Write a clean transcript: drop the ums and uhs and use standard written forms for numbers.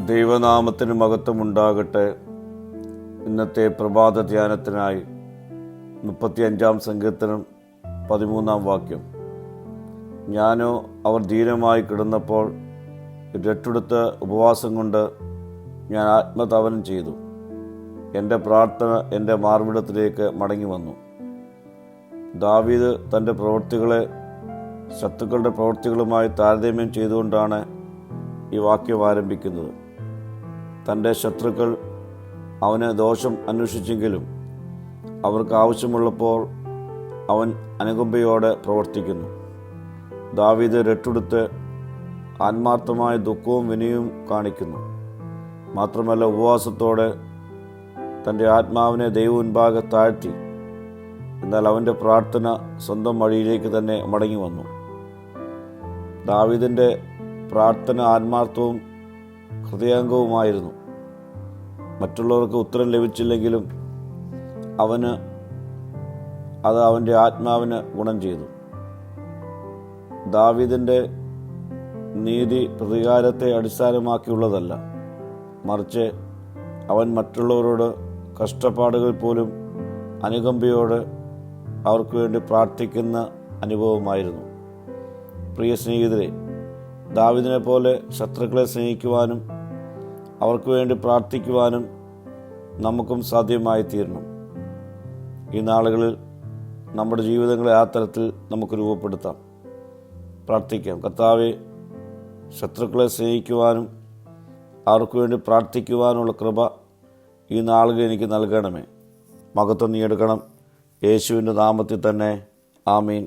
ദൈവനാമത്തിന് മഹത്വമുണ്ടാകട്ടെ. ഇന്നത്തെ പ്രഭാത ധ്യാനത്തിനായി 35-ാം സങ്കീർത്തനം 13-ാം വാക്യം. ഞാനോ അവർ ധീരമായി കിടന്നപ്പോൾ രട്ടുടുത്ത് ഉപവാസം കൊണ്ട് ഞാൻ ആത്മതപനം ചെയ്തു. എൻ്റെ പ്രാർത്ഥന എൻ്റെ മാർവിടത്തിലേക്ക് മടങ്ങി വന്നു. ദാവീദ് തൻ്റെ പ്രവൃത്തികളെ ശത്രുക്കളുടെ പ്രവൃത്തികളുമായി താരതമ്യം ചെയ്തുകൊണ്ടാണ് ഈ വാക്യം ആരംഭിക്കുന്നത്. തൻ്റെ ശത്രുക്കൾ അവന് ദോഷം അന്വേഷിച്ചെങ്കിലും അവർക്ക് ആവശ്യമുള്ളപ്പോൾ അവൻ അനുകമ്പയോടെ പ്രവർത്തിക്കുന്നു. ദാവീദ് രട്ടുടുത്ത് ആത്മാർത്ഥമായ ദുഃഖവും വിനയവും കാണിക്കുന്നു. മാത്രമല്ല, ഉപവാസത്തോടെ തൻ്റെ ആത്മാവിനെ ദൈവമുൻപാകെ താഴ്ത്തി. എന്നാൽ അവൻ്റെ പ്രാർത്ഥന സ്വന്തം വഴിയിലേക്ക് തന്നെ മടങ്ങി വന്നു. ദാവീദിൻ്റെ പ്രാർത്ഥന ആത്മാർത്ഥവും ഹൃദയാംഗവുമായിരുന്നു. മറ്റുള്ളവർക്ക് ഉത്തരം ലഭിച്ചില്ലെങ്കിലും അത് അവൻ്റെ ആത്മാവിന് ഗുണം ചെയ്തു. ദാവീദിൻ്റെ നീതി പ്രതികാരത്തെ അടിസ്ഥാനമാക്കിയുള്ളതല്ല, മറിച്ച് അവൻ മറ്റുള്ളവരോട് കഷ്ടപ്പാടുകൾ പോലും അനുകമ്പയോടെ അവർക്ക് വേണ്ടി പ്രാർത്ഥിക്കുന്ന അനുഭവമായിരുന്നു. പ്രിയ സ്നേഹിതരെ, ദാവീദിനെ പോലെ ശത്രുക്കളെ സ്നേഹിക്കുവാനും അവർക്ക് വേണ്ടി പ്രാർത്ഥിക്കുവാനും നമുക്കും സാധ്യമായി തീരണം. ഈ നാളുകളിൽ നമ്മുടെ ജീവിതങ്ങളെ ആ തരത്തിൽ നമുക്ക് രൂപപ്പെടുത്താം. പ്രാർത്ഥിക്കാം. കർത്താവേ, ശത്രുക്കളെ സ്നേഹിക്കുവാനും അവർക്ക് വേണ്ടി പ്രാർത്ഥിക്കുവാനുള്ള കൃപ ഈ നാളുകൾ എനിക്ക് നൽകണമേ. മഹത്വം നീ എടുക്കണം. യേശുവിൻ്റെ നാമത്തിൽ തന്നെ. ആമീൻ.